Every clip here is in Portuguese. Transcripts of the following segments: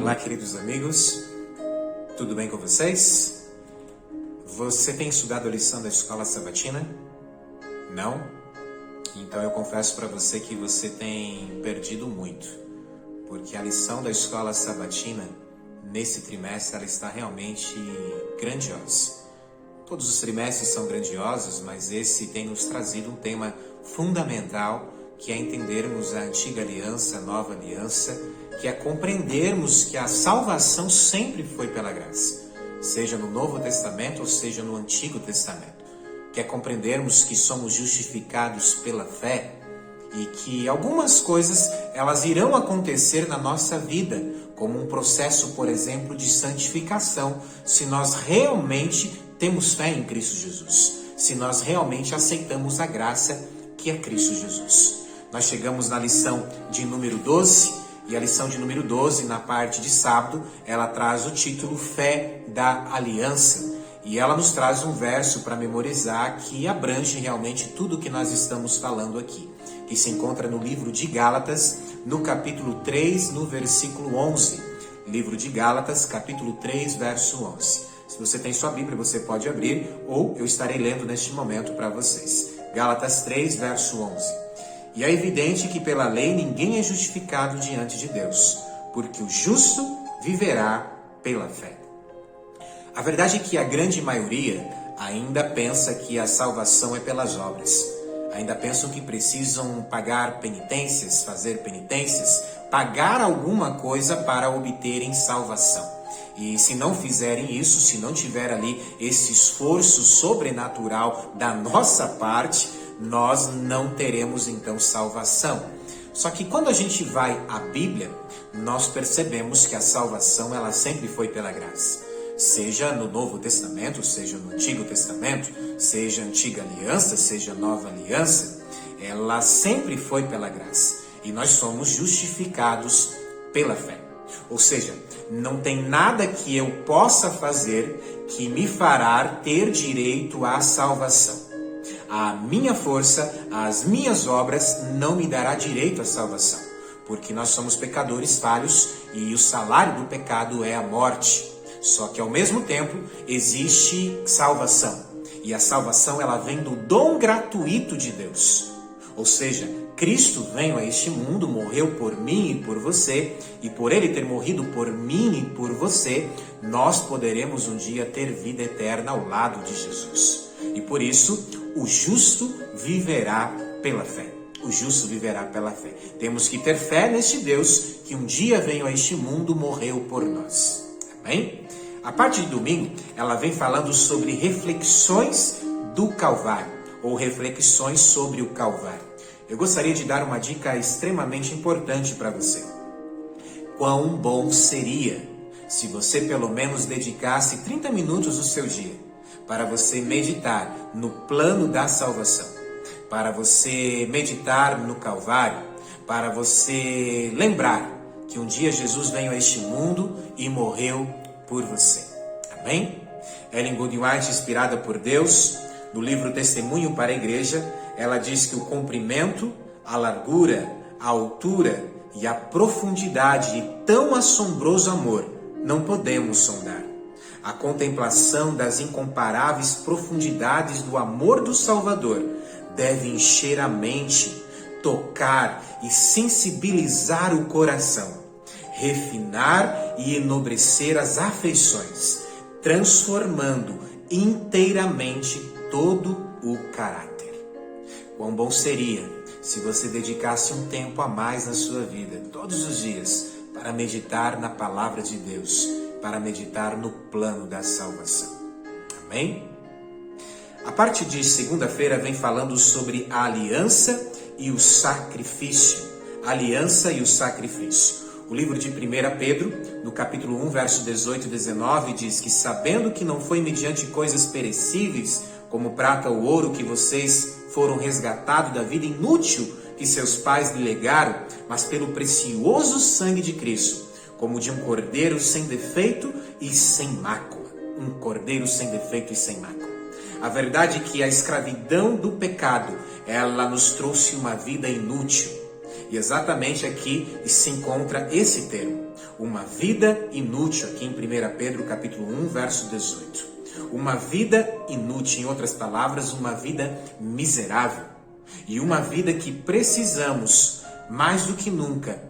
Olá, queridos amigos, tudo bem com vocês? Você tem estudado a lição da escola sabatina? Não? Então eu confesso para você que você tem perdido muito, porque a lição da escola sabatina, nesse trimestre, ela está realmente grandiosa. Todos os trimestres são grandiosos, mas esse tem nos trazido um tema fundamental, que é entendermos a antiga aliança, a nova aliança, que é compreendermos que a salvação sempre foi pela graça, seja no Novo Testamento ou seja no Antigo Testamento, que é compreendermos que somos justificados pela fé e que algumas coisas elas irão acontecer na nossa vida, como um processo, por exemplo, de santificação, se nós realmente temos fé em Cristo Jesus, se nós realmente aceitamos a graça que é Cristo Jesus. Nós chegamos na lição de número 12, e a lição de número 12, na parte de sábado, ela traz o título Fé da Aliança. E ela nos traz um verso para memorizar que abrange realmente tudo o que nós estamos falando aqui, que se encontra no livro de Gálatas, no capítulo 3, no versículo 11. Livro de Gálatas, capítulo 3, verso 11. Se você tem sua Bíblia, você pode abrir, ou eu estarei lendo neste momento para vocês. Gálatas 3, verso 11. E é evidente que pela lei ninguém é justificado diante de Deus, porque o justo viverá pela fé. A verdade é que a grande maioria ainda pensa que a salvação é pelas obras. Ainda pensam que precisam pagar penitências, fazer penitências, pagar alguma coisa para obterem salvação. E se não fizerem isso, se não tiver ali esse esforço sobrenatural da nossa parte, nós não teremos então salvação. Só que quando a gente vai à Bíblia, nós percebemos que a salvação ela sempre foi pela graça. Seja no Novo Testamento, seja no Antigo Testamento, seja Antiga Aliança, seja Nova Aliança, ela sempre foi pela graça. E nós somos justificados pela fé. Ou seja, não tem nada que eu possa fazer que me fará ter direito à salvação. A minha força, as minhas obras não me dará direito à salvação, porque nós somos pecadores falhos e o salário do pecado é a morte. Só que ao mesmo tempo existe salvação, e a salvação ela vem do dom gratuito de Deus. Ou seja, Cristo veio a este mundo, morreu por mim e por você, e por Ele ter morrido por mim e por você, nós poderemos um dia ter vida eterna ao lado de Jesus. E por isso, o justo viverá pela fé. O justo viverá pela fé. Temos que ter fé neste Deus que um dia veio a este mundo, morreu por nós. Amém? A parte de domingo, ela vem falando sobre reflexões do Calvário, ou reflexões sobre o Calvário. Eu gostaria de dar uma dica extremamente importante para você. Quão bom seria se você pelo menos dedicasse 30 minutos do seu dia para você meditar no plano da salvação, para você meditar no Calvário, para você lembrar que um dia Jesus veio a este mundo e morreu por você. Amém? Ellen G. White, inspirada por Deus, no livro Testemunho para a Igreja, ela diz que o comprimento, a largura, a altura e a profundidade de tão assombroso amor não podemos sondar. A contemplação das incomparáveis profundidades do amor do Salvador deve encher a mente, tocar e sensibilizar o coração, refinar e enobrecer as afeições, transformando inteiramente todo o caráter. Quão bom seria se você dedicasse um tempo a mais na sua vida, todos os dias, para meditar na palavra de Deus, para meditar no plano da salvação. Amém? A parte de segunda-feira vem falando sobre a aliança e o sacrifício. A aliança e o sacrifício. O livro de 1 Pedro, no capítulo 1, verso 18 e 19, diz que sabendo que não foi mediante coisas perecíveis, como prata ou ouro, que vocês foram resgatados da vida inútil que seus pais lhe legaram, mas pelo precioso sangue de Cristo, como de um cordeiro sem defeito e sem mácula. Um cordeiro sem defeito e sem mácula. A verdade é que a escravidão do pecado, ela nos trouxe uma vida inútil. E exatamente aqui se encontra esse termo. uma vida inútil, aqui em 1 Pedro capítulo 1, verso 18. Uma vida inútil, em outras palavras, uma vida miserável. E uma vida que precisamos, mais do que nunca,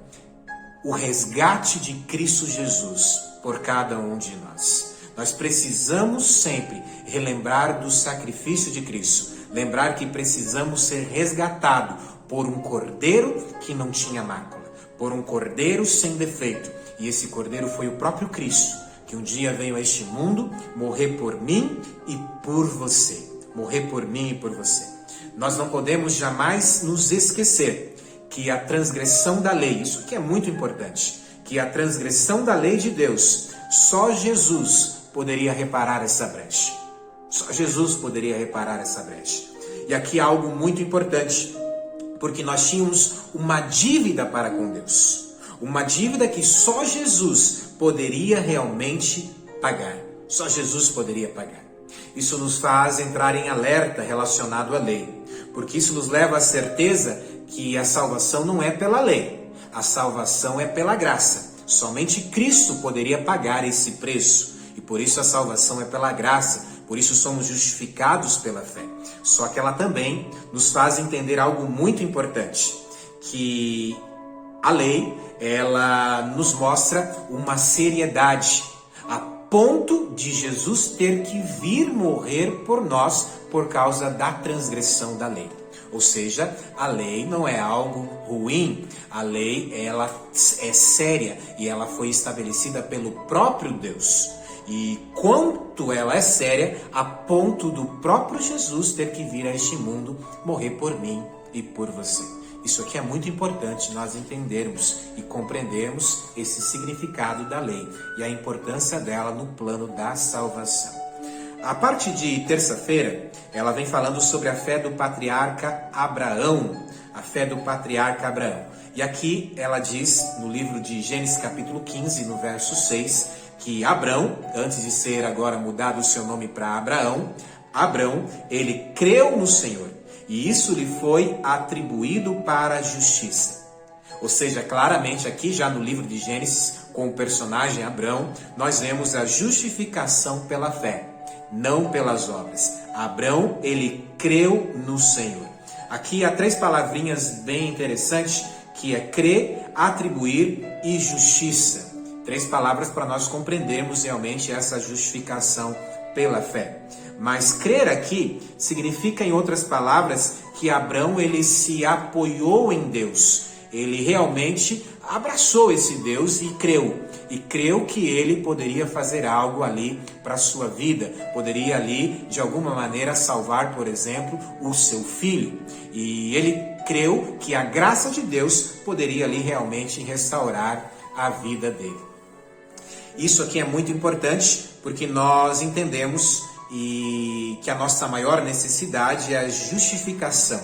o resgate de Cristo Jesus por cada um de nós. Nós precisamos sempre relembrar do sacrifício de Cristo. Lembrar que precisamos ser resgatados por um cordeiro que não tinha mácula. Por um cordeiro sem defeito. E esse cordeiro foi o próprio Cristo, que um dia veio a este mundo morrer por mim e por você. Morrer por mim e por você. Nós não podemos jamais nos esquecer que a transgressão da lei, isso aqui é muito importante, que a transgressão da lei de Deus, só Jesus poderia reparar essa brecha. Só Jesus poderia reparar essa brecha. E aqui há algo muito importante, porque nós tínhamos uma dívida para com Deus. Uma dívida que só Jesus poderia realmente pagar. Só Jesus poderia pagar. Isso nos faz entrar em alerta relacionado à lei, porque isso nos leva à certeza que a salvação não é pela lei, a salvação é pela graça. Somente Cristo poderia pagar esse preço, e por isso a salvação é pela graça, por isso somos justificados pela fé. Só que ela também nos faz entender algo muito importante, que a lei, ela nos mostra uma seriedade, a ponto de Jesus ter que vir morrer por nós por causa da transgressão da lei. Ou seja, a lei não é algo ruim, a lei ela é séria e ela foi estabelecida pelo próprio Deus. E quanto ela é séria, a ponto do próprio Jesus ter que vir a este mundo morrer por mim e por você. Isso aqui é muito importante nós entendermos e compreendermos esse significado da lei e a importância dela no plano da salvação. A parte de terça-feira, ela vem falando sobre a fé do patriarca Abraão. A fé do patriarca Abraão. E aqui ela diz, no livro de Gênesis capítulo 15, no verso 6, que Abrão, antes de ser agora mudado o seu nome para Abrão, ele creu no Senhor. E isso lhe foi atribuído para a justiça. Ou seja, claramente aqui já no livro de Gênesis, com o personagem Abrão, nós vemos a justificação pela fé, não pelas obras. Abrão, ele creu no Senhor. Aqui há 3 palavrinhas bem interessantes, que é crer, atribuir e justiça. 3 palavras para nós compreendermos realmente essa justificação pela fé. Mas crer aqui significa, em outras palavras, que Abrão ele se apoiou em Deus. Ele realmente abraçou esse Deus e creu. E creu que ele poderia fazer algo ali para a sua vida. Poderia ali, de alguma maneira, salvar, por exemplo, o seu filho. E ele creu que a graça de Deus poderia ali realmente restaurar a vida dele. Isso aqui é muito importante porque nós entendemos e que a nossa maior necessidade é a justificação.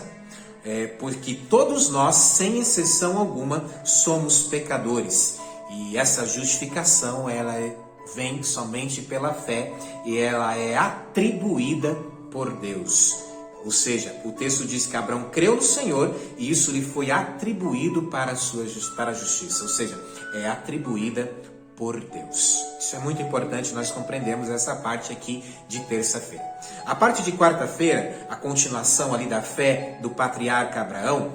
Porque todos nós, sem exceção alguma, somos pecadores. E essa justificação, ela vem somente pela fé e ela é atribuída por Deus. Ou seja, o texto diz que Abraão creu no Senhor e isso lhe foi atribuído para a justiça. Ou seja, é atribuída por Deus. Isso é muito importante, nós compreendemos essa parte aqui de terça-feira. A parte de quarta-feira, a continuação ali da fé do patriarca Abraão,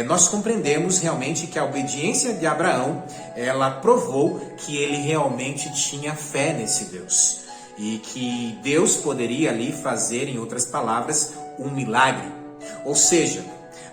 nós compreendemos realmente que a obediência de Abraão, ela provou que ele realmente tinha fé nesse Deus. E que Deus poderia ali fazer, em outras palavras, um milagre. Ou seja,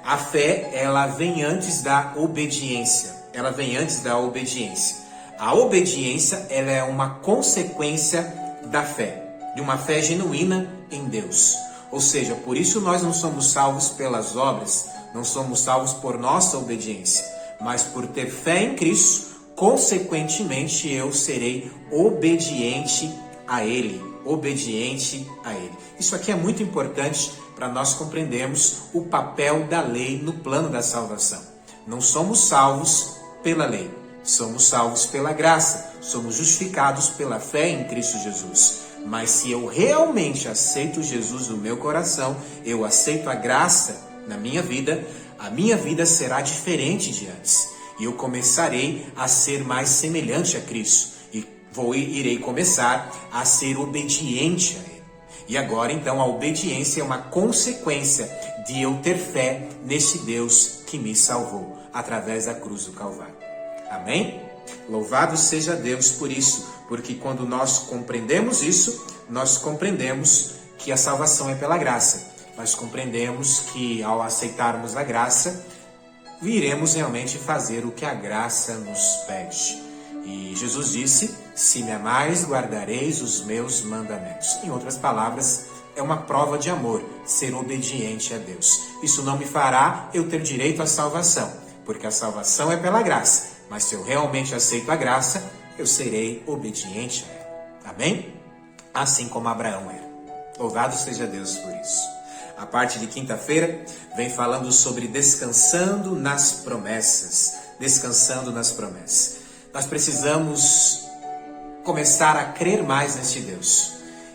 a fé, ela vem antes da obediência. Ela vem antes da obediência. A obediência, ela é uma consequência da fé, de uma fé genuína em Deus. Ou seja, por isso nós não somos salvos pelas obras, não somos salvos por nossa obediência, mas por ter fé em Cristo, consequentemente eu serei obediente a Ele, obediente a Ele. Isso aqui é muito importante para nós compreendermos o papel da lei no plano da salvação. Não somos salvos pela lei. Somos salvos pela graça, somos justificados pela fé em Cristo Jesus. Mas se eu realmente aceito Jesus no meu coração, eu aceito a graça na minha vida, a minha vida será diferente de antes. e eu começarei a ser mais semelhante a Cristo, e irei começar a ser obediente a Ele. E agora, então, a obediência é uma consequência de eu ter fé nesse Deus que me salvou, através da cruz do Calvário. Amém? Louvado seja Deus por isso, porque quando nós compreendemos isso, nós compreendemos que a salvação é pela graça. Nós compreendemos que ao aceitarmos a graça, iremos realmente fazer o que a graça nos pede. E Jesus disse: se me amais, guardareis os meus mandamentos. Em outras palavras, é uma prova de amor ser obediente a Deus. Isso não me fará eu ter direito à salvação, porque a salvação é pela graça. Mas se eu realmente aceito a graça, eu serei obediente a ela. Amém? Assim como Abraão era. Louvado seja Deus por isso. A parte de quinta-feira vem falando sobre descansando nas promessas. Descansando nas promessas. Nós precisamos começar a crer mais neste Deus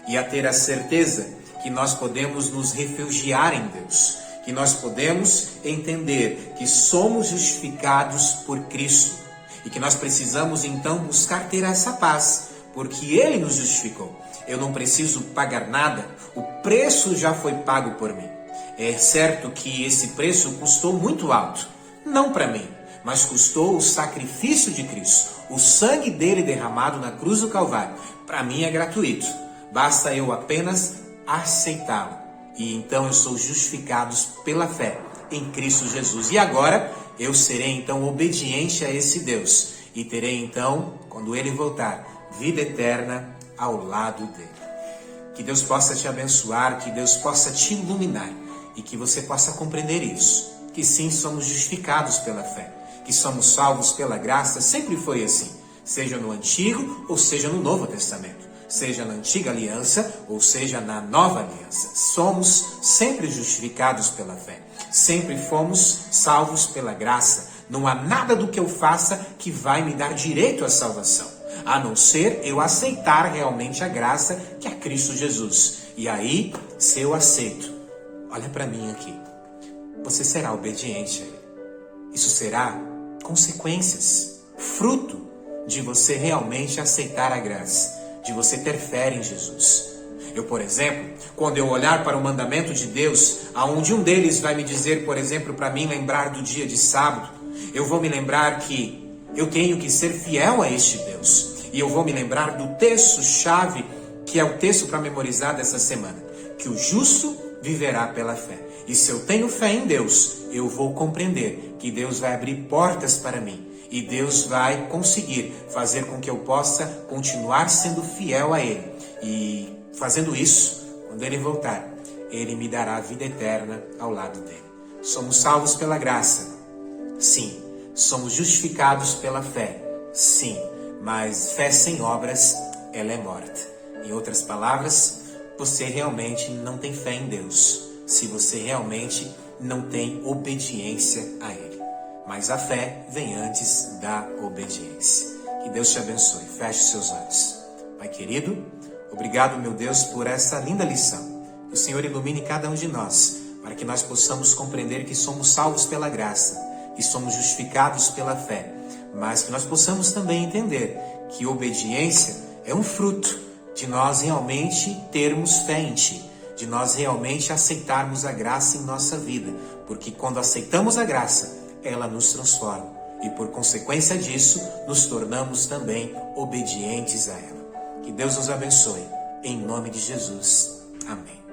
e a ter a certeza que nós podemos nos refugiar em Deus, que nós podemos entender que somos justificados por Cristo e que nós precisamos então buscar ter essa paz, porque Ele nos justificou. Eu não preciso pagar nada, o preço já foi pago por mim. É certo que esse preço custou muito alto, não para mim, mas custou o sacrifício de Cristo, o sangue dele derramado na cruz do Calvário. Para mim é gratuito, basta eu apenas aceitá-lo. E então eu sou justificado pela fé em Cristo Jesus. E agora eu serei então obediente a esse Deus. E terei então, quando Ele voltar, vida eterna ao lado dele. Que Deus possa te abençoar, que Deus possa te iluminar. E que você possa compreender isso. Que sim, somos justificados pela fé. Que somos salvos pela graça, sempre foi assim. Seja no Antigo ou seja no Novo Testamento. Seja na antiga aliança ou seja na nova aliança. Somos sempre justificados pela fé. Sempre fomos salvos pela graça. Não há nada do que eu faça que vai me dar direito à salvação, a não ser eu aceitar realmente a graça que é Cristo Jesus. E aí, se eu aceito, olha para mim aqui, você será obediente a Ele. Isso será consequências, fruto de você realmente aceitar a graça, de você ter fé em Jesus. Eu, por exemplo, quando eu olhar para o mandamento de Deus, aonde um deles vai me dizer, por exemplo, para mim lembrar do dia de sábado, eu vou me lembrar que eu tenho que ser fiel a este Deus. E eu vou me lembrar do texto-chave, que é o texto para memorizar dessa semana, que o justo viverá pela fé. E se eu tenho fé em Deus, eu vou compreender que Deus vai abrir portas para mim. E Deus vai conseguir fazer com que eu possa continuar sendo fiel a Ele. E fazendo isso, quando Ele voltar, Ele me dará a vida eterna ao lado dele. Somos salvos pela graça? Sim. Somos justificados pela fé? Sim. Mas fé sem obras, ela é morta. Em outras palavras, você realmente não tem fé em Deus, se você realmente não tem obediência a Ele. Mas a fé vem antes da obediência. Que Deus te abençoe. Feche seus olhos. Pai querido, obrigado, meu Deus, por essa linda lição. Que o Senhor ilumine cada um de nós, para que nós possamos compreender que somos salvos pela graça, que somos justificados pela fé, mas que nós possamos também entender que obediência é um fruto de nós realmente termos fé em Ti, de nós realmente aceitarmos a graça em nossa vida, porque quando aceitamos a graça, ela nos transforma e por consequência disso, nos tornamos também obedientes a ela. Que Deus nos abençoe, em nome de Jesus. Amém.